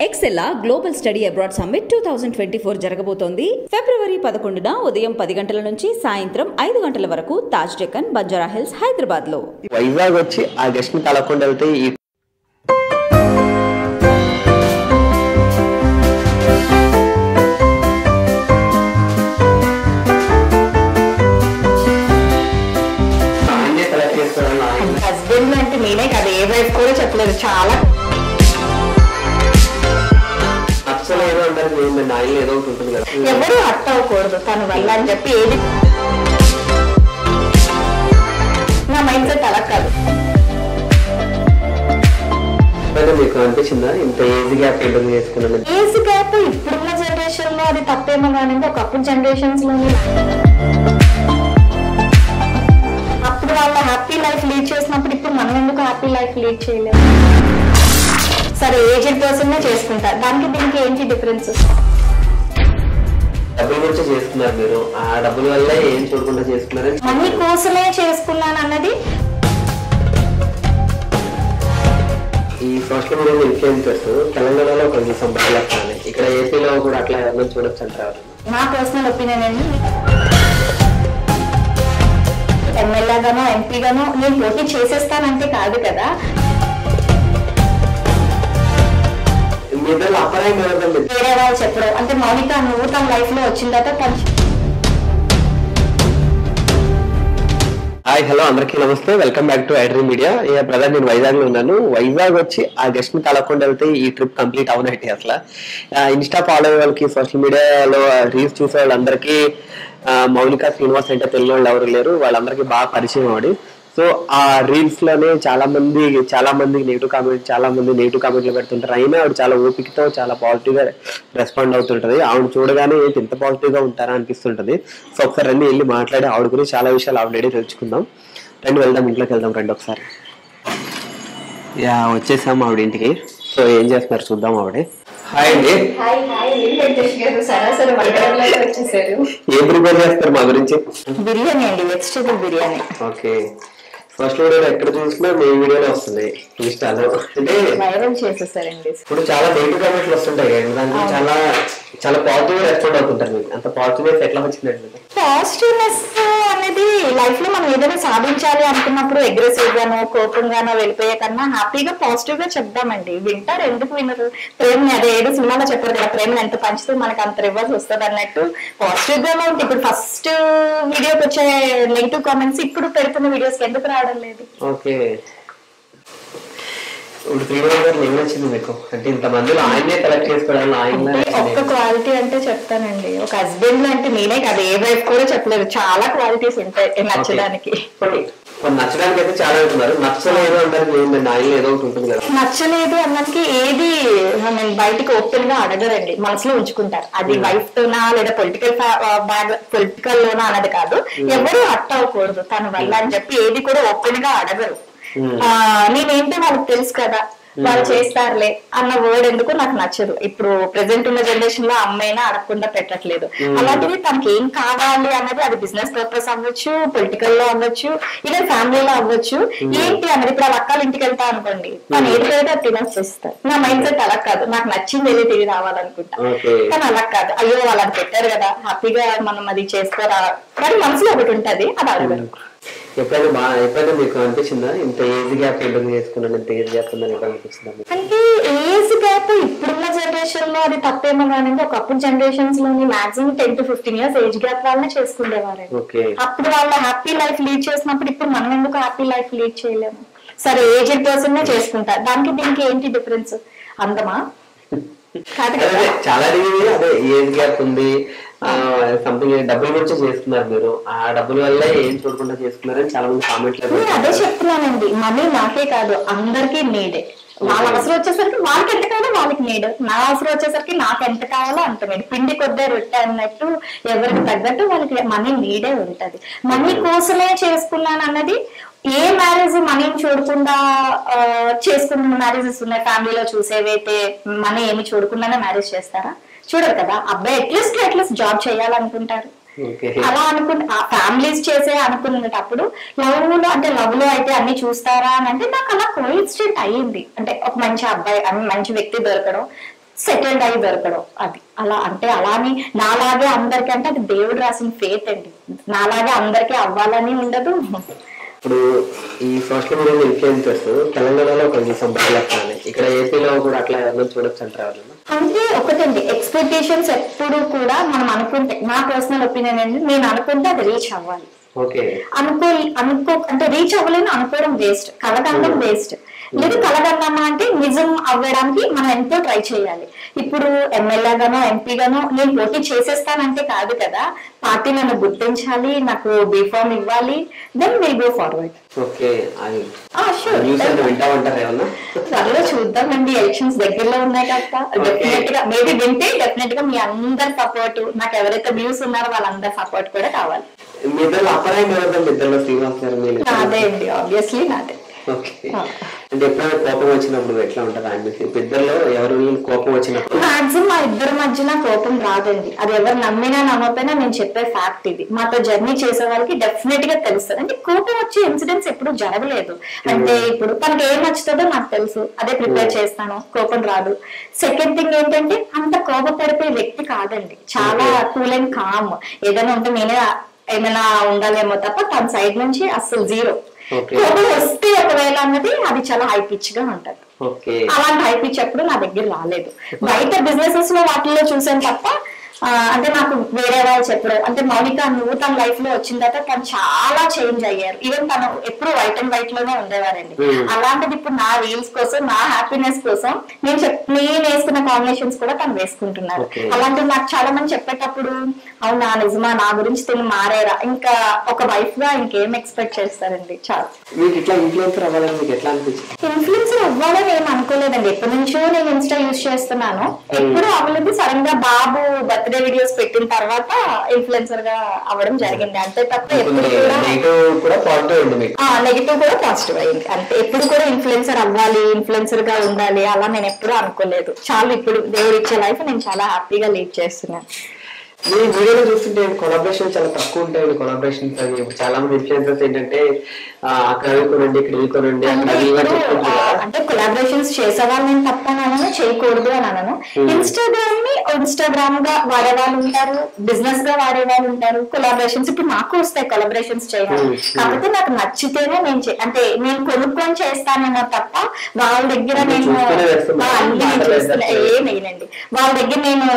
ఎక్సెల్లా global study abroad summit 2024 జరగబోతోంది. ఫిబ్రవరి 11న ఉదయం 10 గంటల నుంచి సాయంత్రం 5 గంటల వరకు తాజ్ డెక్కన్, బంజారా హిల్స్, హైదరాబాద్ లో. వైజాగ్ వచ్చి ఆ గెస్ట్ ని కలవకుండా వెళ్తే ఈ హస్బెండ్ అంటే నేనే కదా, ఏ వైఫ్ కూడా చెప్పలేదు. చాలా ఎవరు అట్ట అవ్వకూడదు తన వల్ల అని చెప్పి ఏది నా మైండ్ సెట్ అలా కాదు. మీకు అనిపించిందా ఇంత ఏజ్ గ్యాప్ చేసుకున్నాను? ఏజ్ గ్యాప్ ఇప్పుడున్న జనరేషన్ లో అది తప్పేమో కానీ ఒకప్పుడు జనరేషన్స్ లోని అప్పుడు వాళ్ళ హ్యాపీ లైఫ్ లీడ్ చేసినప్పుడు ఇప్పుడు మనం ఎందుకు హ్యాపీ లైఫ్ లీడ్ చేయలేము? సరే ఏజ్డ్ పర్సన్ చేసుకుంటారు, దానికి దీనికి ఏంటి డిఫరెన్స్? డబ్బుల గురించి చేసుకున్నారు మీరు, ఆ డబ్బుల వల్ల ఏం చూడకుండా చేసుకున్నారు? మనీ కోసమే చేసుకున్నాను అన్నది. ఈ సోషల్ మీడియా ఇన్ఫ్లుయెన్సర్స్ తెలంగాణలో ఒక సంపాదించాలి, ఇక్కడ ఏపీలో కూడా అట్లా ఎవరైనా చూడొచ్చు అంటారు. నా పర్సనల్ ఒపీనియన్ అండి, ఎమ్మెల్యే గానో ఎంపీ గానో నేను పోటీ చేసేస్తానంటే కాదు కదా. వేరే వాళ్ళు చెప్పడం అంటే మౌనిక నువ్వు తన లైఫ్ లో వచ్చిన తర్వాత హాయ్ హలో అందరికీ నమస్తే, welcome back to iDream media. Brother నేను వైజాగ్ లో ఉన్నాను. వైజాగ్ వచ్చి ఆ గెస్ట్ ని కలవకుండా వెళ్తే ఈ ట్రిప్ కంప్లీట్ అవునైతే అసలు ఇన్స్టా ఫాలో అయ్యే వాళ్ళకి, సోషల్ మీడియాలో రీల్స్ చూసే వాళ్ళందరికీ మౌనిక శ్రీనివాస్ అంటే తెలియని వాళ్ళు ఎవరు లేరు, వాళ్ళందరికీ బాగా పరిచయం ఆవిడ. సో ఆ రీల్స్ లోనే చాలా మంది నెగిటివ్ కామెంట్లు పెడుతుంటారు. అయినా ఆవిడ చాలా ఓపికతో చాలా పాజిటివ్ గా రెస్పాండ్ అవుతుంటది. ఆవిడ చూడగానే ఏంటి ఇంత పాజిటివ్ గా ఉంటారా అనిపిస్తుంటది. సో ఒకసారి రండి వెళ్ళి మాట్లాడి ఆవిడ గురించి చాలా విషయాలు ఆల్రెడీ తెలుసుకుందాం. రండి వెళ్దాం, ఇంట్లోకి వెళ్దాం రండి ఒకసారి. వచ్చేసాం ఆవిడ ఇంటికి. సో ఏం చేస్తున్నారు చూద్దాం ఆవిడ. హాయ్ అండి. ఏం ప్రిపేర్ చేస్తారు మా గురించి? బిర్యానీ అండి, vegetable biryani. Okay, first video ఎక్కడ చూసినా మీ వీడియోలో వస్తున్నాయి ఇన్స్టాలో, అంటే వైరల్ చేసేసారండి. ఇప్పుడు చాలా నెగిటివ్ కామెంట్లు వస్తుంటాయి కదా, దానికి చాలా చాలా పాజిటివ్ రెస్పాండ్ అవుతుంటారు. మీకు అంత పాజిటివ్నెస్ ఎట్లా వచ్చిందండి? పాజిటివ్నెస్ అనేది లైఫ్ లో మనం ఏదైనా సాధించాలి అనుకున్నప్పుడు అగ్రెసివ్ గానో కోపంగానో వెళ్ళిపోయే కన్నా హ్యాపీగా పాజిటివ్ గా చెప్దామండి. వింటారు, ఎందుకు వినరు? ప్రేమని అదే ఏదో సినిమాలో చెప్పారు కదా, ప్రేమని ఎంత పంచితే మనకు అంత రివర్స్ వస్తుంది అన్నట్టు పాజిటివ్ గానే ఉంటుంది. ఇప్పుడు ఫస్ట్ వీడియోకి వచ్చే నెగిటివ్ కామెంట్స్ ఇప్పుడు పెడుతున్న వీడియోస్ ఎందుకు రావడం లేదు? ఓకే, నచ్చింది మీకు అంటే ఇంతమందిలో ఆయనే సెలెక్ట్ చేసుకోవడం? ఒక్క క్వాలిటీ అంటే చెప్తానండి, ఒక హస్బెండ్ అంటే నేనే కదా, ఏ వైఫ్ కూడా చెప్పలేదు. చాలా క్వాలిటీస్ ఉంటాయి నచ్చడానికి. నచ్చడానికి అయితే చాలా ఉంటున్నారు, నచ్చలేదు అంటే ఏదో ఒకటి ఉంటుంది కదా. నచ్చలేదు అన్నకి ఏది బయటికి ఓపెన్ గా అడగరండి, మనసులో ఉంచుకుంటారు. అది వైఫ్ తోనా లేదా పొలిటికల్ లోనా అన్నది కాదు. ఎవరు అట్ట అవ్వకూడదు తన వల్ల అని చెప్పి ఏది కూడా ఓపెన్ గా అడగరు. నేనేంటో వాళ్ళకి తెలుసు కదా, వాళ్ళు చేస్తారులే అన్న వర్డ్ ఎందుకు నాకు నచ్చదు. ఇప్పుడు ప్రెసెంట్ ఉన్న జనరేషన్ లో అమ్మాయినా అడగకుండా పెట్టట్లేదు. అలాంటిది తనకి ఏం కావాలి అన్నది, అది బిజినెస్ పర్పస్ అవ్వచ్చు, పొలిటికల్ లో అవ్వచ్చు, ఇలా ఫ్యామిలీలో అవ్వచ్చు. ఏంటి అన్నది ఇప్పుడు వాళ్ళ అక్కల ఇంటికి వెళ్తా అనుకోండి, తను ఏదైతే అది తినేస్తారు. నా మైండ్ సెట్ అలా కాదు, నాకు నచ్చింది ఏదో తిరిగి రావాలనుకుంటా. కానీ అలా కాదు, అయ్యో వాళ్ళని పెట్టారు కదా హ్యాపీగా మనం అది చేసుకోరా, కానీ మనసులో ఒకటి ఉంటది, అది అడగదు. ఎప్పుడైనా మీకు అనిపించిందా ఇంత ఏజ్ గ్యాప్ చేసుకున్నాను, ఇంత ఏజ్ గ్యాప్ ఉందని అనిపిస్తుందా? అంటే ఏజ్ గ్యాప్ ఇప్పుడున్న జనరేషన్ లో అది తప్పేమో కానీ ఒకప్పుడు జనరేషన్స్ లోని maximum 10 to 15 years age gap వాళ్ళనే చేసుకునేవారు. అప్పుడు వాళ్ళ హ్యాపీ లైఫ్ లీడ్ చేసినప్పుడు ఇప్పుడు మనం ఎందుకు హ్యాపీ లైఫ్ లీడ్ చేయలేము? సరే ఏజ్డ్ పర్సన్ చేసుకుంటారు, దానికి దీనికి ఏంటి డిఫరెన్స్? అందమా కాదు కదా. చాలా అదే ఏజ్ గ్యాప్ ఉంది, సంథింగ్ డబ్బుల గురించి చేసుకున్నారు మీరు, ఆ డబ్బుల వల్ల ఏం చూడకుండా చేసుకున్నారని చాలా మంది కామెంట్లు. అదే చెప్తున్నానండి, మనీ నాకే కాదు అందరికీ నీడే. వాళ్ళ అవసరం వచ్చేసరికి వాళ్ళకి ఎంత కావాలో వాళ్ళకి నీడు, నా అవసరం వచ్చేసరికి నాకు ఎంత కావాలో అంత నీడు. పిండి కొద్దే రొట్టె అన్నట్టు ఎవరికి తగ్గట్టు వాళ్ళకి మనీ నీడే ఉంటది. మనీ కోసమే చేసుకున్నాను అన్నది ఏ మ్యారేజ్ మనీని చూడకుండా చేసుకుంటున్న మ్యారేజెస్ ఉన్నాయి. ఫ్యామిలీలో చూసేవైతే మనీ ఏమి చూడకుండానే మ్యారేజ్ చేస్తారా? చూడరు కదా. అబ్బాయి అట్లీస్ట్ జాబ్ చేయాలనుకుంటారు, అలా అనుకున్న ఫ్యామిలీస్ చేసే అనుకునేటప్పుడు లవ్ లో అయితే అన్ని చూస్తారా అని అంటే నాకు అలా కోఇన్సిడెంట్ అయ్యింది. అంటే ఒక మంచి అబ్బాయి మంచి వ్యక్తి దొరకడం, సెటిల్డ్ అయ్యి దొరకడం, అది అలా అంటే అలాని నాలాగే అందరికీ అంటే అది దేవుడు రాసిన ఫేత్ అండి. నాలాగే అందరికీ అవ్వాలని ఉండదు. ఇప్పుడు ఈ సోషల్ మీడియా ఇన్ఫ్లుయెన్సర్స్ తెలంగాణలో కొంచెం బయలుదేరాలి, ఇక్కడ ఏపీలో కూడా అట్లా ఎవరైనా చూడొచ్చు అంటారు. అంటే ఒకటండి, ఎక్స్పెక్టేషన్స్ ఎప్పుడు కూడా మనం అనుకుంటే, నా పర్సనల్ ఒపీనియన్ అండి, నేను అనుకుంటే అది రీచ్ అవ్వాలి. అనుకో అంటే రీచ్ అవ్వలేని అనుకోవడం వేస్ట్, కలగనడం వేస్ట్. లేదు కలగన్నామా అంటే నిజం అవ్వడానికి మనం ఎంతో ట్రై చేయాలి. ఇప్పుడు ఎమ్మెల్యేగానో ఎంపీగానో నేను పోటీ చేసేస్తానంటే కాదు కదా, పార్టీ నన్ను గుర్తించాలి, నాకు బీఫామ్ ఇవ్వాలి, దెన్ విల్ గో ఫార్వర్డ్. త్వరలో చూద్దామండి, ఎలక్షన్స్ దగ్గరలో ఉన్నాయి కదా, డెఫినెట్ గా మేబీ వింటే డెఫినెట్ గా మీ అందరి సపోర్ట్, నాకు ఎవరైతే వ్యూస్ ఉన్నారో వాళ్ళందరి సపోర్ట్ కూడా కావాలి. నాదే అండి, ఆబ్వియస్లీ నాదే. అంటే ఎప్పుడైనా కోపం వచ్చినప్పుడు ఎట్లా ఉంటుంది ఆయన ఇద్దరులో ఎవరు కోపం వచ్చినప్పుడు? మాక్సిమం మా ఇద్దరి మధ్యన కోపం రాదండి. అది ఎవరు నమ్మినా నమ్మకపోయినా నేను చెప్పే ఫ్యాక్ట్ ఇది. మాతో జర్నీ చేసే వాళ్ళకి డెఫినెట్ గా తెలుస్తుంది. అంటే కోపం వచ్చే ఇన్సిడెంట్స్ ఎప్పుడు జరగలేదు. అంటే ఇప్పుడు తనకి ఏం నచ్చుతుందో నాకు తెలుసు, అదే ప్రిపేర్ చేస్తాను, కోపం రాదు. సెకండ్ థింగ్ ఏంటంటే అంత కోపపడిపోయే వ్యక్తి కాదండి, చాలా కూల్ అండ్ కామ్. ఏదైనా ఉంటే నేనే ఏమైనా ఉండాలేమో తప్ప తన సైడ్ నుంచి అస్సలు జీరో. కోపం వస్తే ఒకవేళ అన్నది అది చాలా హై పిచ్ గా ఉంటది. అలాంటి హై పిచ్ ఎప్పుడు నా దగ్గర రాలేదు. బయట బిజినెసెస్ లో వాటిల్లో చూసాను తప్ప అంటే నాకు వేరే వాళ్ళు చెప్పడం, అంటే మౌనిక నువ్వు తన లైఫ్ లో వచ్చిన తర్వాత తను చాలా చేంజ్ అయ్యారు. ఈవెన్ తను ఎప్పుడు వైట్ అండ్ వైట్ లోనే ఉండేవారండి. అలాంటిది ఇప్పుడు నా రీల్స్ కోసం, నా హ్యాపీనెస్ కోసం నేను వేసుకున్న కాంబినేషన్స్ కూడా తను వేసుకుంటున్నారు. అలాంటిది నాకు చాలా మంది చెప్పేటప్పుడు అవునా నిజమా, నా గురించి తిని మారేరా, ఇంకా ఒక వైఫ్ గా ఇంకేం ఎక్స్పెక్ట్ చేస్తారండి. చాలా ఇన్ఫ్లుయెన్సర్ అవ్వాలని ఏం అనుకోలేదండి. ఎప్పటి నుంచో నేను ఇన్స్టా యూజ్ చేస్తున్నాను, ఎప్పుడు అవ్వలేదు. సడన్ గా బాబు బర్త్డే వీడియోస్ పెట్టిన తర్వాత ఇన్ఫ్లుయెన్సర్ గా అవ్వడం జరిగింది. అంతే తప్ప ఎప్పుడు కూడా నెగిటివ్ కూడా పాజిటివ్ అయింది. అంటే ఎప్పుడు కూడా ఇన్ఫ్లుయెన్సర్ అవ్వాలి, ఇన్ఫ్లుయెన్సర్ గా ఉండాలి అలా నేను ఎప్పుడూ అనుకోలేదు. చాలా ఇప్పుడు దేవుడు ఇచ్చే లైఫ్ నేను చాలా హ్యాపీగా లీడ్ చేస్తున్నాను. మీ వీడియోలో చూస్తుంటే కొలాబరేషన్ చాలా తక్కువ ఉంటాయి. కొలాబరేషన్స్ అని చాలా మంది ఇన్ఫ్లుయెన్సర్స్ ఏంటంటే అక్కడ కొనండి, ఇక్కడ కొనండి, అంటే కొలాబరేషన్స్ చేసేవాళ్ళు నేను తప్పనను, చేయకూడదు అని అనను. ఇన్స్టాగ్రామ్ గా వాడే వాళ్ళు ఉంటారు, బిజినెస్ గా వాడే వాళ్ళు ఉంటారు. కొలాబరేషన్స్ ఇప్పుడు నాకు వస్తాయి కొలాబరేషన్స్ చేయాలి, కాకపోతే నాకు నచ్చితేనే నేను అంటే నేను కొనుక్కొని చేస్తానేమో తప్ప వాళ్ళ దగ్గర నేను ఏమేనండి, వాళ్ళ దగ్గర నేను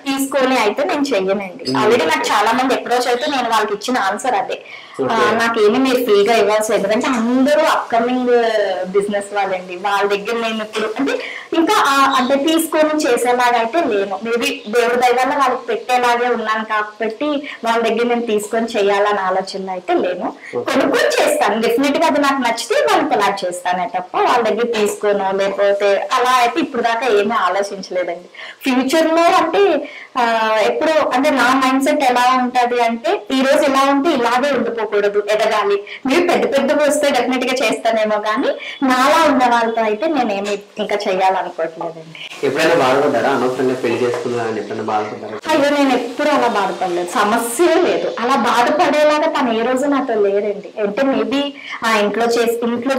తీసుకొని అయితే నేను చెయ్యనండి. ఆల్రెడీ నాకు చాలా మంది అప్రోచ్ అయితే నేను వాళ్ళకి ఇచ్చిన ఆన్సర్ అదే, నాకేమి మీరు ఫ్రీగా ఇవ్వాల్సి, ఎందుకంటే అందరూ అప్కమింగ్ బిజినెస్ వాళ్ళండి. వాళ్ళ దగ్గర నేను ఇప్పుడు అంటే ఇంకా అంటే తీసుకొని చేసేలాగా అయితే లేను. మేబీ దేవుడి దగ్గర వాళ్ళకి పెట్టేలాగే ఉన్నాను కాబట్టి వాళ్ళ దగ్గర నేను తీసుకొని చేయాలని ఆలోచన అయితే లేను. కొనుక్కొని చేస్తాను, డెఫినెట్ గా అది నాకు నచ్చితే వాళ్ళు కొలాబ్ చేస్తానే తప్ప వాళ్ళ దగ్గర తీసుకోను లేకపోతే అలా అయితే ఇప్పుడు దాకా ఏమీ ఆలోచించలేదండి. ఫ్యూచర్ లో అంటే ఎప్పుడు అంటే నా మైండ్ సెట్ ఎలా ఉంటది అంటే ఈ రోజు ఎలా ఉంటే ఇలాగే ఉండిపోకూడదు, ఎదగాలి. మీరు పెద్ద పెద్దగా వస్తే డెఫినెట్ గా చేస్తానేమో కానీ నాలా ఉన్న వాళ్ళతో అయితే నేనేమి ఇంకా చెయ్యాలనుకోవట్లేదండి. ఎప్పుడైనా బాధపడ్డారా అనవసరంగా పెళ్లి చేసుకున్నారని? ఎప్పుడైనా బాధపడ్డారా? అయ్యో నేను ఎప్పుడు అలా బాధపడలేదు, సమస్య లేదు. అలా బాధపడేలాగా తను ఏ రోజు నాతో లేరండి. అంటే మేబీ ఇంట్లో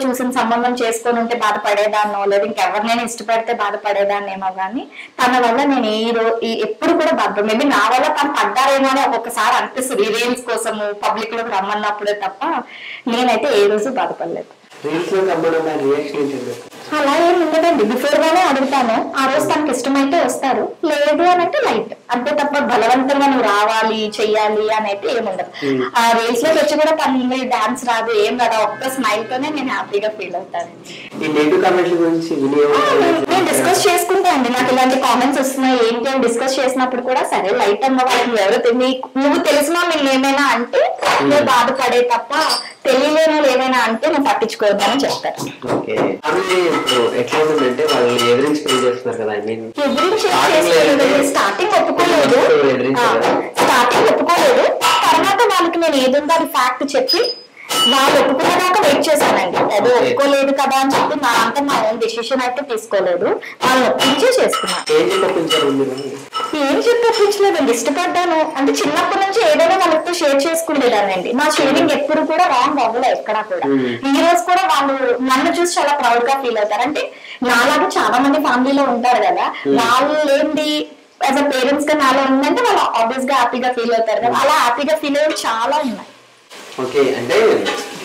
చూసిన సంబంధం చేసుకొని ఉంటే బాధపడేదాన్నో, లేదా ఇంకెవరినైనా ఇష్టపడితే బాధపడేదాన్నేమో కానీ తన వల్ల నేను ఎప్పుడు కూడా బాధపడ, మేబీ నా వల్ల తను పడ్డారేమో అని ఒక్కొక్కసారి అనిపిస్తుంది రీల్స్ కోసము పబ్లిక్ లోకి రమ్మన్నప్పుడే తప్ప నేనైతే ఏ రోజు బాధపడలేదు. అలా ఏమి ఉండదండి, బిఫోర్ గానే అడుగుతాను. ఆ రోజు తనకి ఇష్టమైతే వస్తారు, లేదు అని అంటే లైట్ అంతే తప్ప బలవంతంగా నువ్వు రావాలి చెయ్యాలి అని అయితే ఏముండదు. ఆ రీల్స్ లోకి వచ్చి కూడా తన డాన్స్ రాదు ఏం రాదు, ఒక్క స్మైల్ తోనే నేను హ్యాపీగా ఫీల్ అవుతాను. నేను డిస్కస్ చేసుకుంటా అండి, నాకు ఇలాంటి కామెంట్స్ వస్తున్నాయి ఏంటి అని డిస్కస్ చేసినప్పుడు కూడా సరే లైట్ అన్న వాళ్ళకి ఎవరు నువ్వు తెలిసినా నేను ఏమైనా అంటే నువ్వు బాధపడే తప్ప తెలియలేని వాళ్ళు ఏమైనా అంటే నువ్వు పట్టించుకోవద్దని చెప్తారు. స్టార్టింగ్ ఒప్పుకోలేదు, తర్వాత వాళ్ళకి నేను ఏదుందో అది ఫ్యాక్ట్ చెప్పి వాళ్ళు ఒప్పుకునేదాకా వెయిట్ చేశానండి. ఏదో ఒప్పుకోలేదు కదా అని చెప్పి నా ఓన్ డెసిషన్ అయితే తీసుకోలేదు, వాళ్ళు ఒప్పించే చేసుకున్నాను. ఏం చెప్పలేదండి, ఇష్టపడ్డాను అంటే చిన్నప్పటి నుంచి ఏదైనా వాళ్ళతో షేర్ చేసుకునేదానండి. నా షేరింగ్ ఎప్పుడు కూడా రాంగ్ అవ్వలేదు ఎక్కడా కూడా. ఈ రోజు కూడా వాళ్ళు నన్ను చూసి చాలా ప్రౌడ్ గా ఫీల్ అవుతారు. అంటే నాలాగా చాలా మంది ఫ్యామిలీలో ఉంటారు కదా, వాళ్ళు ఏంటి యాజ్ అ పేరెంట్స్ గా నాలో ఉందంటే వాళ్ళు ఆబ్వియస్ గా హ్యాపీగా ఫీల్ అవుతారు కదా, అలా హ్యాపీగా ఫీల్ అయ్యేవి చాలా ఉన్నాయి. ఓకే, అంటే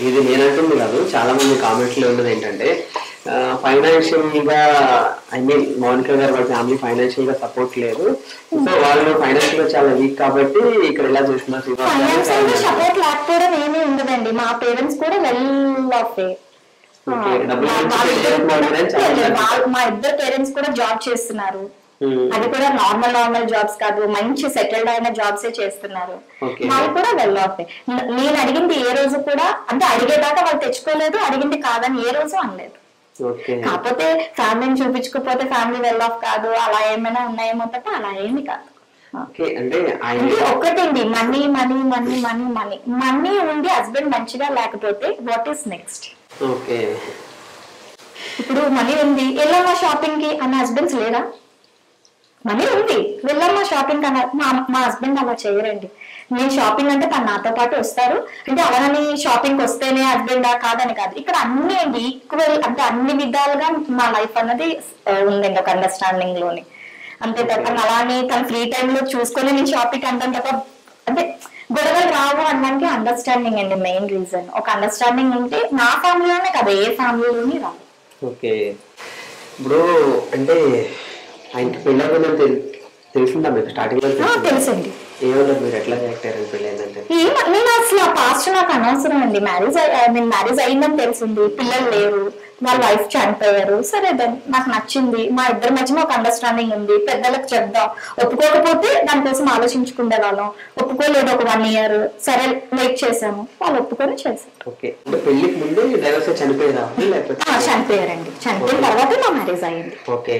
ఇది నేనంటుంది కాదు, చాలా మంది కామెంట్స్ లో ఉన్నది ఏంటంటే ఫైనాన్షియల్ గా ఐ మీన్ మౌనిక గారు వాళ్ళ ఫ్యామిలీ ఫైనాన్షియల్ గా సపోర్ట్ లేదు, సో వాళ్ళు ఫైనాన్షియల్ గా చాలా వీక్ కాబట్టి ఇక్కడ ఎలా చేస్తున్నారు. ఫైనాన్షియల్ గా సపోర్ట్ లేకపోవడం ఏమీ ఉండదండి, మా పేరెంట్స్ కూడా వెల్ ఆఫ్. మా ఇద్దరు పేరెంట్స్ కూడా జాబ్ చేస్తున్నారు, అది కూడా నార్మల్ జాబ్స్ కాదు, మంచి సెటిల్డ్ అయిన జాబ్స్ చేస్తున్నారు. వాళ్ళు కూడా వెల్ ఆఫ్. నేను అడిగింది ఏ రోజు కూడా అంటే అడిగేదాకా వాళ్ళు తెచ్చుకోలేదు, అడిగింది కాదని ఏ రోజు అనలేదు. కాకపోతే ఫ్యామిలీని చూపించుకోకపోతే ఫ్యామిలీ వెల్ ఆఫ్ కాదు, అలా ఏమైనా ఉన్నాయేమో తప్ప అలా ఏమి కాదు. అంటే ఒకటండి, money money money money money money ఉండి హస్బెండ్ మంచిగా లేకపోతే వాట్ ఈస్ నెక్స్ట్? ఇప్పుడు మనీ ఉంది వెళ్ళమ్మా షాపింగ్ కి అన్న హస్బెండ్స్ లేరా? మనీ ఉంది వెళ్ళమ్మా షాపింగ్ అన్న మా హస్బెండ్ అలా చేయరండి. నేను షాపింగ్ అంటే తను నాతో పాటు వస్తారు, అంటే అలాగని షాపింగ్ వస్తేనే హస్బెండ్ కాదని కాదు, ఇక్కడ అన్ని ఈక్వల్ అంటే అన్ని విధాలుగా మా లైఫ్ అన్నది ఉందండి ఒక అండర్స్టాండింగ్ లోని. అంతే తప్ప అలానే తన ఫ్రీ టైమ్ లో చూసుకొని నేను షాపింగ్ అంటాను తప్ప అంటే గొడవలు రావు అనడానికి అండర్స్టాండింగ్ అండి మెయిన్ రీజన్. ఒక అండర్స్టాండింగ్ ఉంటే నా ఫ్యామిలీలోనే కదా ఏ ఫ్యామిలీలోని రావు. ఓకే, ఇప్పుడు అంటే ఆయనకి పెళ్ళి తెలిసిందా మీకు స్టార్టింగ్ లో? తెలుసండి. ఏమన్నారు మీరు, ఎట్లా రియాక్ట్ అయ్యారు పెళ్ళి ఏంటంటే? నేను అసలు ఆ పాస్ట్ నాకు అనవసరం అండి. మ్యారేజ్ అయిందని తెలిసింది, పిల్లలు లేరు, వాళ్ళ వైఫ్ చనిపోయారు, సరే దాన్ని నాకు నచ్చింది, మా ఇద్దరి మధ్యన ఒక అండర్స్టాండింగ్ ఉంది, పెద్దలకు చెప్దాం, ఒప్పుకోకపోతే దానికోసం ఆలోచించుకునే వాళ్ళం, ఒప్పుకోలేదు ఒక 1 year, సరే వెయిట్ చేశాము, వాళ్ళు ఒప్పుకొని చేశారు. పెళ్లికి ముందు డైవర్స్ చనిపోయారా? చనిపోయారండి, చనిపోయిన తర్వాత మా మ్యారేజ్ అయ్యింది. ఓకే,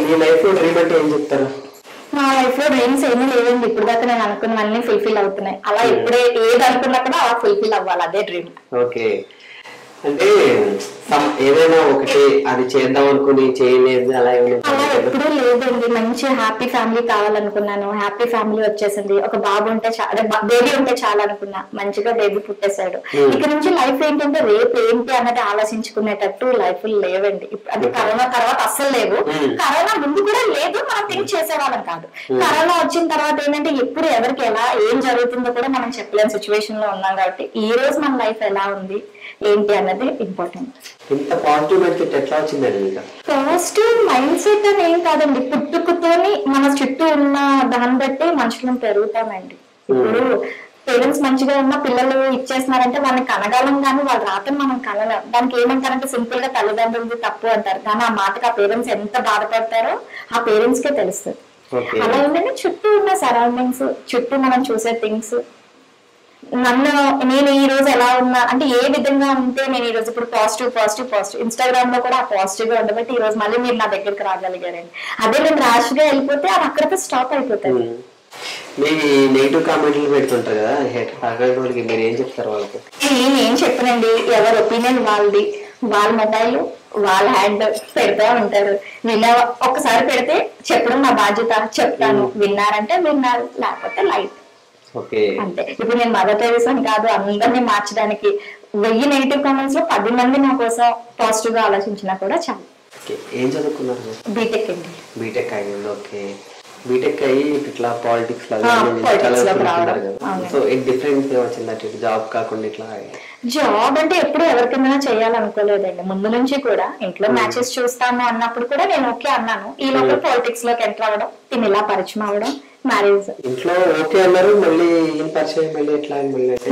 మీ లైఫ్ లో డ్రీమ్ అంటే ఏం చెప్తారు? నా లైఫ్ లో డ్రీమ్స్ ఏమీ లేదండి, ఇప్పుడు దాకా నేను అనుకున్నవన్నీ ఫుల్ఫిల్ అవుతున్నాయి. అలా ఇప్పుడే ఏది అనుకున్నా కూడా అలా ఫుల్ఫిల్ అవ్వాలి, అదే డ్రీమ్. ఓకే, అంటే ఏదైనా ఒకటి అది చేద్దాం అనుకుని చేయలేదు అలా ఎప్పుడూ లేదండి. మంచి హ్యాపీ ఫ్యామిలీ కావాలనుకున్నాను, హ్యాపీ ఫ్యామిలీ వచ్చేసింది. ఒక బాబు ఉంటే బేబీ ఉంటే చాలా అనుకున్నా, మంచిగా బేబీ పుట్టేశాడు. ఇక్కడ నుంచి లైఫ్ ఏంటంటే రేపు ఏంటి అన్నది ఆలోచించుకునేటట్టు లైఫ్ లేవండి. అది కరోనా తర్వాత అస్సలు లేవు, కరోనా ముందు కూడా లేదు, మనం థింక్ చేసేవాళ్ళం కాదు. కరోనా వచ్చిన తర్వాత ఏంటంటే ఎప్పుడు ఎవరికి ఎలా ఏం జరుగుతుందో కూడా మనం చెప్పలేని సిచ్యువేషన్ లో ఉన్నాం. కాబట్టి ఈ రోజు మన లైఫ్ ఎలా ఉంది ఏంటి అన్నది ఇంపార్టెంట్. ఇంత పాజిటివ్ మైండ్ సెట్ ఎట్లా వచ్చిందండి? పాజిటివ్ మైండ్ సెట్ అని ఏం కాదండి, పుట్టుకతోని మన చుట్టూ ఉన్న దాన్ని బట్టి మనుషులను పెరుగుతామండి. ఇప్పుడు పేరెంట్స్ మంచిగా ఉన్న పిల్లలు ఇచ్చేస్తున్నారంటే వాళ్ళని కనగలం కానీ వాళ్ళ రాతను మనం కనలేం. దానికి ఏమంటారంటే సింపుల్ గా తల్లిదండ్రులది తప్పు అంటారు, కానీ ఆ మాటకి ఆ పేరెంట్స్ ఎంత బాధపడతారో ఆ పేరెంట్స్ కే తెలుస్తుంది. అలా ఏంటంటే చుట్టూ ఉన్న సరౌండింగ్స్, చుట్టూ మనం చూసే థింగ్స్, నేను ఈ రోజు ఎలా ఉన్నా అంటే ఏ విధంగా ఉంటే నేను ఈ రోజు ఇప్పుడు పాజిటివ్ ఇన్స్టాగ్రామ్ లో కూడా పాజిటివ్ గా ఉండబట్టి ఈ రోజు మళ్ళీ మీరు నా దగ్గరికి రాగలిగారండి. అదే నేను ర్యాష్ గా వెళ్ళిపోతే అది అక్కడితో స్టాప్ అయిపోతాయి. మీ నెగిటివ్ కామెంట్లు పెడుతుంటారు కదా, వాళ్ళకి మీరు ఏం చెప్తారు? వాళ్ళకి నేను ఏం చెప్పనండి, ఎవరి ఒపీనియన్ వాళ్ళది, వాళ్ళ మొబైల్ వాళ్ళ హ్యాండ్ పెడతా ఉంటారు. ఒక్కసారి పెడితే చెప్పడం నా బాధ్యత, చెప్తాను, విన్నారంటే విన్నారు, లేకపోతే లైట్ అంతే. ఇప్పుడు నేను మదర్ టెరెసా అని కాదు, అందరినీ మార్చడానికి 1000 నెగిటివ్ కామెంట్స్ లో 10 మంది నా కోసం పాజిటివ్ గా ఆలోచించినా కూడా చాలు. ఏం చదువుకున్నారు? బీటెక్ అండి. బీటెక్ అయ్యింది. ఓకే, బీటెక్ అయ్యి ఇట్లా పాలిటిక్స్ సో డిఫరెన్స్ వచ్చింది జాబ్ కాకుండా? ఇట్లా జాబ్ అంటే ఎప్పుడు ఎవరికైనా చేయాలనుకోలేదండి ముందు నుంచి కూడా. ఇంట్లో మ్యాచెస్ చూస్తాను అన్నప్పుడు కూడా నేను ఓకే అన్నాను. ఈ లోపల పాలిటిక్స్ లోకి ఎంటర్ అవ్వడం, తిని ఇలా పరిచయం అవ్వడం, మ్యారేజ్. ఇంట్లో ఓకే అన్నారు, మళ్ళీ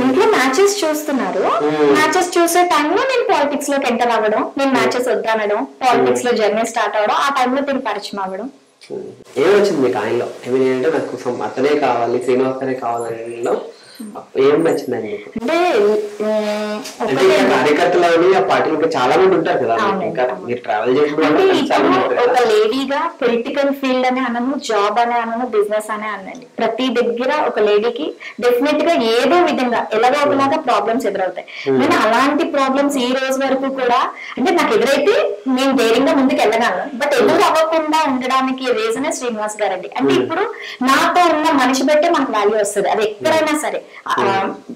ఇంట్లో మ్యాచెస్ చూస్తున్నారు, మ్యాచెస్ చూసే టైంలో నేను పాలిటిక్స్ లోకి ఎంటర్ అవ్వడం, నేను మ్యాచెస్ వద్దనడం, పాలిటిక్స్ లో జర్నీ స్టార్ట్ అవ్వడం, ఆ టైంలో తిని పరిచయం అవ్వడం. ఏమొచ్చింది మీకు ఆయనలో? ఏమిటంటే నాకు అతనే కావాలి, శ్రీనివాసనే కావాలని ఏం నచ్చిందండి మీకు? అంటే కార్యకర్తలు ఆ పార్టీలో చాలా మంది ఉంటారు కదా, మీరు ట్రావెల్ చేసిన ఒక లేడీగా పొలిటికల్ ఫీల్డ్ అనే అనను, జాబ్ అనే అనను, బిజినెస్ అనే అనండి, ప్రతి దగ్గర ఒక లేడీకి డెఫినెట్ గా ఏదో విధంగా ఎలాగో ఒకలాగా ప్రాబ్లమ్స్ ఎదురవుతాయి. నేను అలాంటి ప్రాబ్లమ్స్ ఈ రోజు వరకు కూడా అంటే నాకు ఎదురైతే నేను ధైర్యంగా ముందుకు వెళ్ళగలను, బట్ ఎదురు అవ్వకుండా ఉండడానికి రీజనే శ్రీనివాస్ గారండి. అంటే ఇప్పుడు నాతో ఉన్న మనిషి బట్టే మనకు వాల్యూ వస్తుంది. అది ఎక్కడైనా సరే,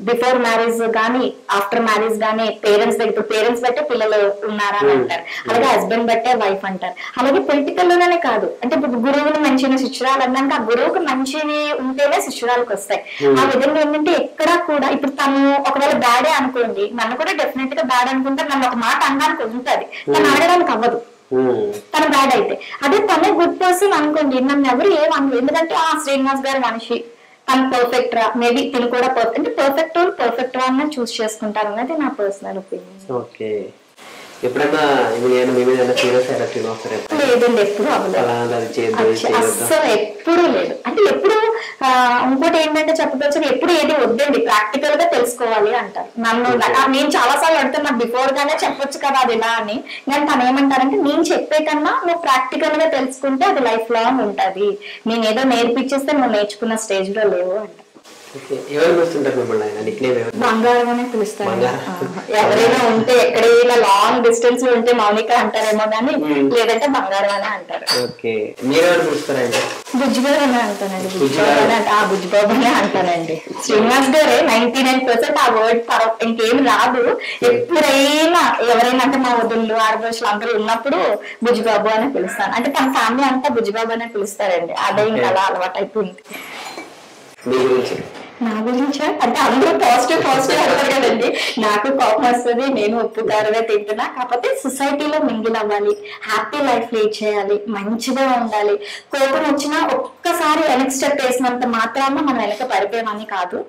బిఫోర్ మ్యారేజ్ గానీ ఆఫ్టర్ మ్యారేజ్ గానీ, పేరెంట్స్ దగ్గర పేరెంట్స్ బట్టే పిల్లలు ఉన్నారా అని అంటారు, అలాగే హస్బెండ్ బట్టే వైఫ్ అంటారు. అలాగే పొలిటికల్ లోనే కాదు, అంటే ఇప్పుడు గురువుని మంచిన శిష్యురాలు అన్నాక ఆ గురువుకి మంచివి ఉంటేనే శిష్యురాలకు వస్తాయి. ఆ విధంగా ఏంటంటే ఎక్కడా కూడా ఇప్పుడు తను ఒకవేళ బ్యాడే అనుకోండి, నన్ను కూడా డెఫినెట్ గా బ్యాడ్ అనుకుంటే నన్ను ఒక మాట అనడానికి ఉంటది, తను అడగడానికి అవ్వదు తను బ్యాడ్ అయితే. అదే తనే గుడ్ పర్సన్ అనుకోండి, నన్ను ఎవరు ఏమనరు. ఎందుకంటే ఆ శ్రీనివాస్ గారి మనిషి, తను పర్ఫెక్ట్ రా, మేబీ తిను కూడా అంటే పర్ఫెక్ట్ వన్ చూస్ చేసుకుంటారు అన్నది నా పర్సనల్ ఒపీనియన్. ఓకే, ఎప్పుడైనా లేదండి, ఎప్పుడు అవ్వలేదు, అస్సలు ఎప్పుడు లేదు. అంటే ఎప్పుడు ఇంకోటి ఏంటంటే చెప్పవచ్చు, ఎప్పుడు ఏది వద్దండి, ప్రాక్టికల్ గా తెలుసుకోవాలి అంటారు. నేను చాలా సార్లు అడుగుతున్నా, బిఫోర్ గానే చెప్పొచ్చు కదా అది ఇలా అని. కానీ తను ఏమంటారంటే, నేను చెప్పే కన్నా నువ్వు ప్రాక్టికల్ గా తెలుసుకుంటే అది లైఫ్ లాంగ్ ఉంటది, నేను ఏదో నేర్పించేస్తే నువ్వు నేర్చుకున్న స్టేజ్ లో లేవు అంటారు. బంగారం అనే పిలుస్తారు. ఎవరైనా ఉంటే ఎక్కడైనా లాంగ్ డిస్టెన్స్ లో ఉంటే మౌనిక అంటారేమో కానీ, లేదంటే బంగారం అనే అంటారు. బుజ్జిగారు అనే అంటానండి, బుజ్జిబాబు అనే అంటానండి. శ్రీనివాస్ గారే 99% ఆ వర్డ్ ఇంకేం రాదు. ఎప్పుడైనా ఎవరైనా అంటే మా వదుళ్ళు ఆడపడుచులు అందరూ ఉన్నప్పుడు బుజ్జిబాబు అనే పిలుస్తాను. అంటే తన ఫ్యామిలీ అంతా బుజ్జిబాబు అనే పిలుస్తారండి. అదే ఇంకా అలా అలవాటు అయిపోయింది. నా గురించా అంటే అందరూ పాజిటివ్ అంటారు కదండి, నాకు కోపం వస్తుంది, నేను ఉప్పు కారమే తింటున్నా. కాకపోతే సొసైటీలో మింగిల్ అవ్వాలి, హ్యాపీ లైఫ్ లీడ్ చేయాలి, మంచిగా ఉండాలి. కోపం వచ్చినా ఒక్కసారి వెనక్ స్టెప్ వేసినంత మాత్రాన మనం వెనక పడిపోయామని కాదు.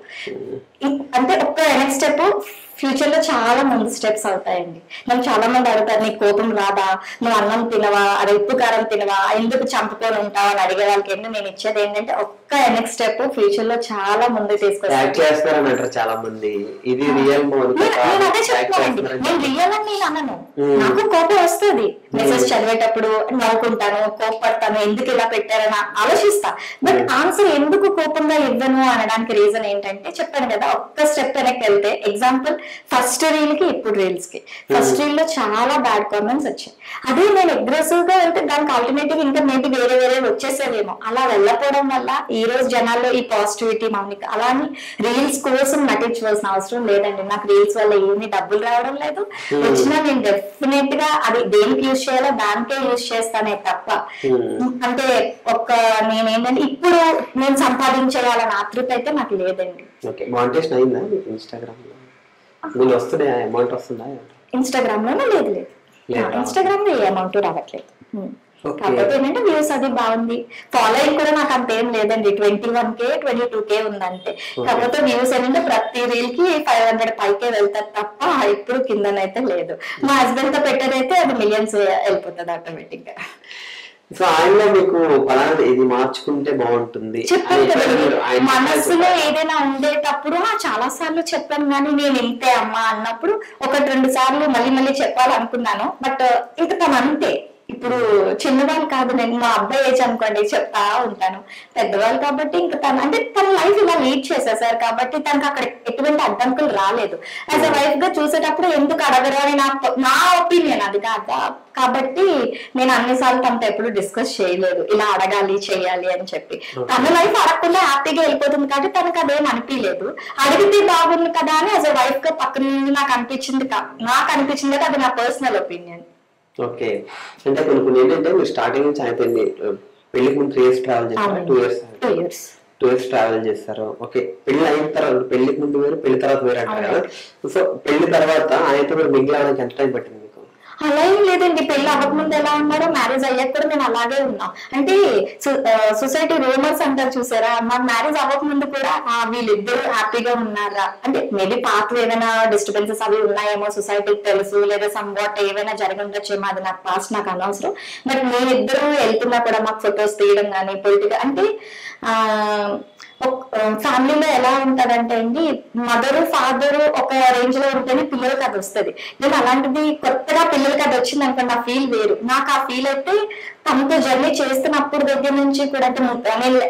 అంటే ఒక్క వెనక్ స్టెప్ ఫ్యూచర్ లో చాలా ముందు స్టెప్స్ అవుతాయండి. నన్ను చాలా మంది అడుగుతారు, నీకు కోపం రాదా, నువ్వు అన్నం తినవా, అది ఉప్పు కారం తినవా, ఎందుకు చంపుకొని ఉంటావు అని అడిగే వాళ్ళకి నేను ఇచ్చేది ఏంటంటే, ఒక్క నెక్స్ట్ స్టెప్ ఫ్యూచర్ లో చాలా ముందు తీసుకొస్తాను. చాలా మంది ఇది రియల్. నేను అదే చెప్తానండి, నేను రియల్ అని నేను అనను. నాకు కోపం వస్తుంది, మెసేజ్ చదివేటప్పుడు నవ్వుకుంటాను, కోపడతాను, ఎందుకు ఇలా పెట్టారని ఆలోచిస్తా. బట్ ఆన్సర్ ఎందుకు కోపంగా ఇవ్వను అనడానికి రీజన్ ఏంటంటే, చెప్పాను కదా, ఒక్క స్టెప్ వెనక్కి వెళ్తే, ఎగ్జాంపుల్ ఫస్ట్ రీల్ కి ఇప్పుడు రీల్స్ కి, ఫస్ట్ రీల్ లో చాలా బ్యాడ్ కామెంట్స్ వచ్చాయి. అదే నేను అగ్రెసివ్ గా వెళ్తే దానికి ఆల్టర్నేటివ్ ఇంకా మేబీ వేరే వచ్చేసేదేమో. అలా వెళ్ళకపోవడం వల్ల ఈ రోజు జనాల్లో ఈ పాజిటివిటీ మౌనిక. అలాని రీల్స్ కోసం నటించవలసిన అవసరం లేదండి. నాకు రీల్స్ వల్ల ఏమీ డబ్బులు రావడం లేదు, వచ్చినా నేను డెఫినెట్ గా అది దేనికి యూజ్ చేయాలో దానికే యూజ్ చేస్తానే తప్ప, అంటే నేనేంటంటే ఇప్పుడు నేను సంపాదించేయాలని ఆతృత అయితే నాకు లేదండి. ఇన్స్టాగ్రామ్ లోనే లేదు, ఇన్స్టాగ్రామ్ లో ఏ అమౌంట్ రావట్లేదు. కాకపోతే ఏంటంటే వ్యూస్ అది బాగుంది, ఫాలోయింగ్ కూడా నాకు అంతేం లేదండి, 21K 22K ఉందంటే. కాకపోతే వ్యూస్ ఏంటంటే ప్రతి రీల్ కి 500 పైకే వెళ్తారు తప్ప ఇప్పుడు కిందనైతే లేదు. మా హస్బెండ్ తో పెట్టేదైతే అది మిలియన్స్ వెళ్ళిపోతుంది ఆటోమేటిక్ గా. సో ఆయనలో మీకు పలానా ఇది మార్చుకుంటే బాగుంటుంది చెప్పాను కదండి, మనసులో ఏదైనా ఉండేటప్పుడు చాలా సార్లు చెప్పాను, కానీ నేను ఇంతే అమ్మా అన్నప్పుడు 1-2 సార్లు మళ్ళీ చెప్పాలనుకున్నాను. బట్ ఇంకా తను అంతే, ఇప్పుడు చిన్నవాళ్ళు కాదు, నేను మా అబ్బాయి ఏజ్ అనుకోండి చెప్తా ఉంటాను. పెద్దవాళ్ళు కాబట్టి ఇంకా తన లైఫ్ ఇలా లీడ్ చేసేసారు కాబట్టి తనకు అక్కడ ఎటువంటి అడ్డంకులు రాలేదు. యాజ్ అ వైఫ్ గా చూసేటప్పుడు ఎందుకు అడగరు అని నా ఒపీనియన్ అది కాదు. కాబట్టి నేను అన్నిసార్లు తనతో ఎప్పుడు డిస్కస్ చేయలేదు ఇలా అడగాలి చేయాలి అని చెప్పి. తన లైఫ్ అడగకుండా హ్యాపీగా వెళ్ళిపోతుంది కాబట్టి తనకు అదేం అనిపించలేదు. అడిగితే బాగుంది కదా అని యాజ్ అ వైఫ్ గా పక్కన నుండి నాకు అనిపించింది కదా, అది నా పర్సనల్ ఒపీనియన్. ఓకే, అంటే కొన్ని ఏంటంటే మీరు స్టార్టింగ్ నుంచి అయిపోయింది, పెళ్లికి ముందు 3 years ట్రావెల్ చేస్తారు, 2 years ట్రావెల్ చేస్తారు. ఓకే, పెళ్లి అయిన తర్వాత, పెళ్లికి ముందు వేరు పెళ్లి తర్వాత వేరు అంటారు కదా. సో పెళ్లి తర్వాత ఆయనతో మీరు మింగిల్ అవడానికి ఎంత టైం పట్టింది? అలా ఏం లేదండి, పెళ్లి అవ్వకముందు ఎలా ఉన్నారో మ్యారేజ్ అయ్యాక కూడా నేను అలాగే ఉన్నా. అంటే సొసైటీ రూమర్స్ అంటారు చూసారా, మా మ్యారేజ్ అవ్వకముందు కూడా వీళ్ళిద్దరు హ్యాపీగా ఉన్నారా, అంటే మేబీ పాత ఏదైనా డిస్టర్బెన్సెస్ అవి ఉన్నాయేమో సొసైటీకి తెలుసు, లేదా సమ్ వాట్ ఏవైనా జరిగి ఉండొచ్చేమో, అది నాకు పాస్ట్ నాకు అనవసరం. బట్ మేమిద్దరు వెళ్తున్నా కూడా మాకు ఫొటోస్ తీయడం కానీ పొలిటికల్ అంటే ఫ్యామిలీలో ఎలా ఉంటదంటే అండి, మదరు ఫాదరు ఒక రేంజ్ లో ఉంటేనే పిల్లలకి అది వస్తుంది. నేను అలాంటిది కొత్తగా పిల్లలకి అది వచ్చింది అనుకోండి, ఆ ఫీల్ వేరు. నాకు ఆ ఫీల్ అయితే తనతో జర్నీ చేస్తున్నప్పుడు దగ్గర నుంచి కూడా, అంటే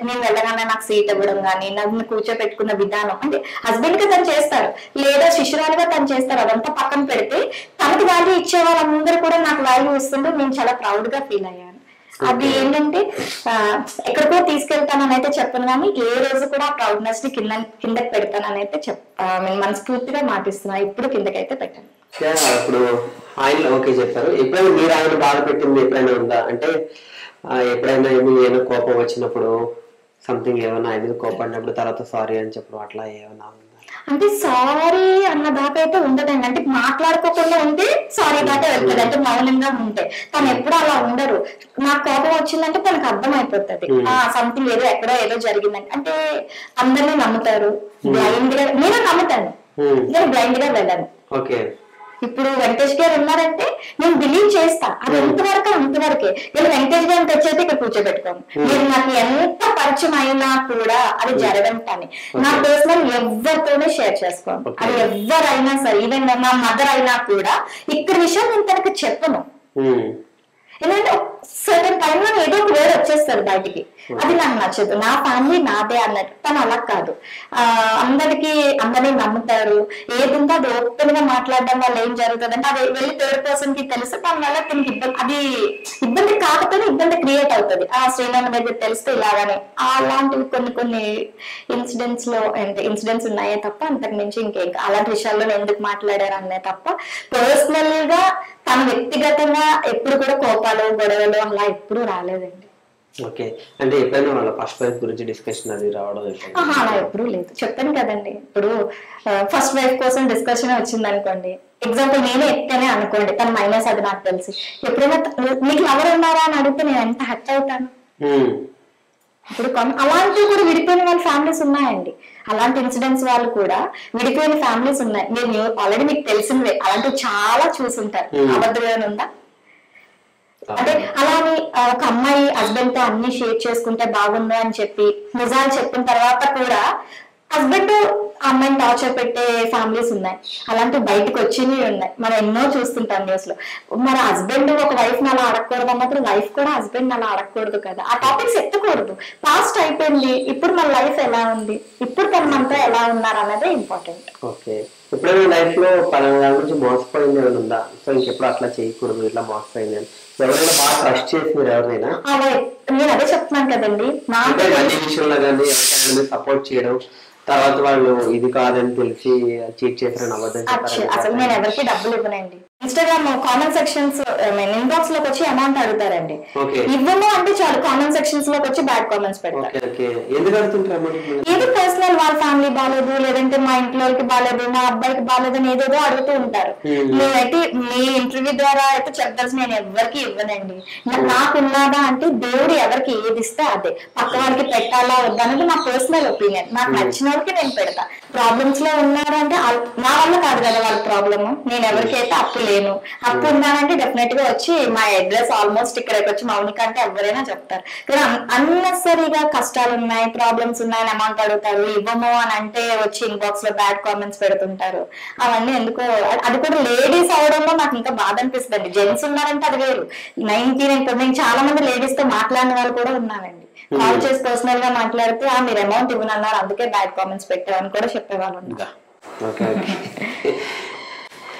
నేను వెళ్ళగానే నాకు సీట్ ఇవ్వడం కానీ, నన్ను కూర్చోపెట్టుకున్న విధానం, అంటే హస్బెండ్ గా తను చేస్తారు లేదా శిష్యురాలుగా తను చేస్తారు, అదంతా పక్కన పెడితే తనకు వాల్యూ ఇచ్చే వాళ్ళందరూ కూడా నాకు వాల్యూ ఇస్తుంటే నేను చాలా ప్రౌడ్ గా ఫీల్ అయ్యాను. అది ఏంటంటే ఎక్కడికో తీసుకెళ్తానని అయితే చెప్పను, కానీ ఏ రోజు కూడా ఆ ప్రౌడ్నెస్ ని కిందకి పెడతానని అయితే మనస్ఫూర్తిగా మాటిస్తున్నా. ఇప్పుడు కిందకైతే పెట్టాను. ఇప్పుడు ఆయన ఓకే చెప్పారు. ఎప్పుడైనా మీరు ఆయన బాధ పెట్టింది ఎప్పుడైనా ఉందా? అంటే ఎప్పుడైనా ఏమైనా కోపం వచ్చినప్పుడు సంథింగ్ ఏమైనా ఆయన కోపడినప్పుడు తర్వాత సారీ అని చెప్పడం అట్లా ఏమైనా ఉందా? అంటే సారీ అన్న దాకా అయితే ఉండదండి. అంటే మాట్లాడుకోకుండా ఉంటే సారీ దాకా వెళ్తుంది, అంటే మౌనంగా ఉంటే. తను ఎప్పుడు అలా ఉండరు. నాకు కోపం వచ్చిందంటే తనకు అర్థం అయిపోతుంది సంథింగ్ ఏదో ఎక్కడో ఏదో జరిగిందంటే. అంటే అందరినీ నమ్ముతారు బ్లైండ్ గా, నేను నమ్ముతాను, నేను బ్లైండ్ గా వెళ్ళను. ఇప్పుడు వెంకటేష్ గారు ఉన్నారంటే నేను బిలీవ్ చేస్తా, అది అంతవరకే. నేను వెంకటేష్ గారిని తెచ్చైతే ఇక్కడ కూర్చోబెట్టుకోను. మీరు నాకు ఎంత పరిచయం అయినా కూడా అది జరగని పని. నా పర్సనల్ ఎవరితోనే షేర్ చేసుకోను, అది ఎవరైనా సరే, ఈవెన్ నా మదర్ అయినా కూడా ఇక్కడ విషయం నేను తనకు చెప్పను. ఎందుకంటే సర్టన్ టైంలో ఏదో ఒక వేరు వచ్చేస్తారు బయటికి, అది నాకు నచ్చదు. నా ఫ్యామిలీ నాదే అన్నట్టు. తను అలా కాదు, అందరినీ నమ్ముతారు. ఏదుందో అది ఓపెన్ గా మాట్లాడడం వల్ల ఏం జరుగుతుంది అంటే అది వెళ్ళి థర్డ్ పర్సన్ కి తెలిస్తే దాని వల్ల తనకి ఇబ్బంది కాకపోతే ఇబ్బంది క్రియేట్ అవుతుంది. శ్రీనాథ్ దగ్గర తెలిస్తే ఇలాగానే అలాంటివి కొన్ని ఇన్సిడెంట్స్ ఉన్నాయే తప్ప అంతకు మించి ఇంకేం అలాంటి విషయాల్లో ఎందుకు మాట్లాడారు అనే తప్ప పర్సనల్ గా తను వ్యక్తిగతంగా ఎప్పుడు కూడా కోపాలు గొడవలు అలా ఎప్పుడు రాలేదండి. ఓకే, అంటే ఎప్పుడైనా వాళ్ళ ఫస్ట్ వైఫ్ గురించి డిస్కషన్ అది రావడం అలా ఎప్పుడు లేదు. చెప్పాను కదండి, ఇప్పుడు ఫస్ట్ వైఫ్ కోసం డిస్కషన్ వచ్చింది అనుకోండి, ఎగ్జాంపుల్ నేనే ఎత్తేనే అనుకోండి, తన మైనస్ అది నాకు తెలిసి ఎప్పుడైనా మీకు ఎవరు ఉన్నారా అని అడిగితే నేను ఎంత హర్ట్ అవుతాను. ఇప్పుడు అలాంటివి కూడా విడిపోయిన వాళ్ళ ఫ్యామిలీస్ ఉన్నాయండి. అలాంటి ఇన్సిడెంట్స్ వాళ్ళు కూడా విడిపోయిన ఫ్యామిలీస్ ఉన్నాయి. మీరు ఆల్రెడీ మీకు తెలిసినవే, అలాంటివి చాలా చూసుంటారు. అబద్ధం ఉందా? అంటే అలానే ఒక అమ్మాయి హస్బెండ్ తో అన్ని షేర్ చేసుకుంటే బాగుంది అని చెప్పి నిజాలు చెప్పిన తర్వాత కూడా హస్బెండ్ అమ్మాయిని టార్చర్ పెట్టే ఫ్యామిలీస్ ఉన్నాయి. అలాంటివి బయటకు వచ్చినవి ఉన్నాయి, మనం ఎన్నో చూస్తుంటాం న్యూస్ లో. మరి హస్బెండ్ ఒక వైఫ్ ని అలా అడగకూడదు అన్నప్పుడు వైఫ్ కూడా హస్బెండ్ అలా అడగకూడదు కదా. ఆ టాపిక్స్ ఎత్తకూడదు. పాస్ట్ అయిపోయింది, ఇప్పుడు మన లైఫ్ ఎలా ఉంది, ఇప్పుడు తన మనతో ఎలా ఉన్నారు అన్నదే ఇంపార్టెంట్. ఓకే, ఎప్పుడైనా లైఫ్ లో పలానా గురించి మోసపోయింది ఏమైనా ఉందా? సో ఇంకెప్పుడు అట్లా చేయకూడదు, ఇట్లా మోసపోయింది అని ఎవరైనా బాగా ట్రస్ట్ చేసినారు ఎవరైనా? నేను అదే చెప్తున్నాను కదండి, నాకు విషయంలో కానీ ఎవరికైనా సపోర్ట్ చేయడం, తర్వాత వాళ్ళు ఇది కాదని తెలిసి చీట్ చేశారని అబద్ధం అసలు నేను ఎవరికి డబ్బులు ఇవ్వనండి. ఇన్స్టాగ్రామ్ కామెంట్ సెక్షన్స్ ఇన్బాక్స్ లోకి వచ్చి అమౌంట్ అడుగుతారండి, ఇవ్వము అంటే చాలు కామెంట్ సెక్షన్స్ లోకి వచ్చి బ్యాడ్ కామెంట్స్ పెడతారు. ఏది పర్సనల్, వాళ్ళ ఫ్యామిలీ బాగాలేదు, లేదంటే మా ఇంట్లోకి బాగాలేదు, మా అబ్బాయికి బాగాలేదు అని ఏదేదో అడుగుతూ ఉంటారు. నేనైతే మీ ఇంటర్వ్యూ ద్వారా అయితే చెప్తాల్సి నేను ఎవరికి ఇవ్వనండి. నాకున్నదా అంటే దేవుడు ఎవరికి ఏది ఇస్తే అదే, పక్క వాళ్ళకి పెట్టాలా వద్దా అనేది నా పర్సనల్ ఒపీనియన్. నాకు నచ్చిన వాళ్ళకి నేను పెడతా. ప్రాబ్లమ్స్ లో ఉన్నారంటే నా వల్ల కాదు కదా వాళ్ళ ప్రాబ్లమ్. నేను ఎవరికైతే అప్పు లేను, అప్పు ఉన్నానంటే డెఫినెట్ గా వచ్చి మా అడ్రస్ ఆల్మోస్ట్ ఇక్కడికి వచ్చి మౌనిక అంటే ఎవరైనా చెప్తారు. కానీ అన్నెసరీగా కష్టాలు ఉన్నాయి, ప్రాబ్లమ్స్ ఉన్నాయని అమౌంట్ అడుగుతారు, ఇవ్వము అని అంటే వచ్చి ఇన్బాక్స్ లో బ్యాడ్ కామెంట్స్ పెడుతుంటారు. అవన్నీ ఎందుకో, అది కూడా లేడీస్ అవడంలో నాకు ఇంకా బాధ అనిపిస్తుంది. జెంట్స్ ఉన్నారంటే అది వేరు. 99% చాలా మంది లేడీస్ తో మాట్లాడిన వాళ్ళు కూడా ఉన్నారండి. కాల్ చేసి పర్సనల్ గా మాట్లాడితే మీరు అమౌంట్ ఇవ్వనన్నారు అందుకే బ్యాడ్ కామెంట్స్ పెట్టారని కూడా చెప్పేవాళ్ళు.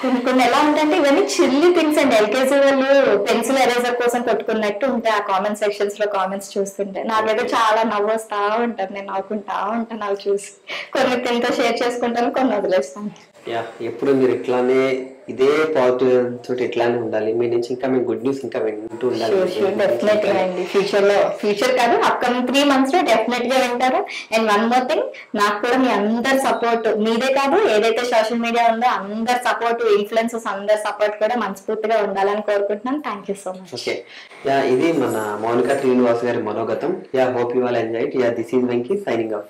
కొన్ని ఎలా ఉంటాయంటే ఇవన్నీ చిల్లీ థింగ్స్ అండి. ఎల్కేజీ వాళ్ళు పెన్సిల్ ఎరేజర్ కోసం కొట్టుకున్నట్టు ఉంటాయి ఆ కామెంట్ సెక్షన్స్ లో కామెంట్స్ చూస్తుంటే. నాకైతే చాలా నవ్వు వస్తా ఉంటాను, నేను నవ్వుకుంటా ఉంటాను అవి చూసి. కొన్ని తింటూ షేర్ చేసుకుంటాను, కొన్ని వదిలేస్తాను. ఎప్పుడు మీరు ఇట్లానే ఇదే పాజిటివ్ తోటి ఇట్లానే ఉండాలి. మీ నుంచి ఇంకా మేము గుడ్ న్యూస్ ఇంకా వింటూ ఉండాలి. డెఫినెట్ గా అండి, ఫ్యూచర్ కాదు అప్కమింగ్ 3 months లో డెఫినెట్ గా వింటారు. అండ్ వన్ మోర్ థింగ్, నాకు కూడా మీ అందరి సపోర్ట్, మీదే కాదు ఏదైతే సోషల్ మీడియా ఉందో అందరి సపోర్ట్, ఇన్ఫ్లుయెన్సర్స్ అందరి సపోర్ట్ కూడా మనస్ఫూర్తిగా ఉండాలని కోరుకుంటున్నాను. Thank you so much. Okay, ఇది మన మౌనిక శ్రీనివాస్ గారి మనోగతం. Hope you all enjoy it. This is Venky signing of.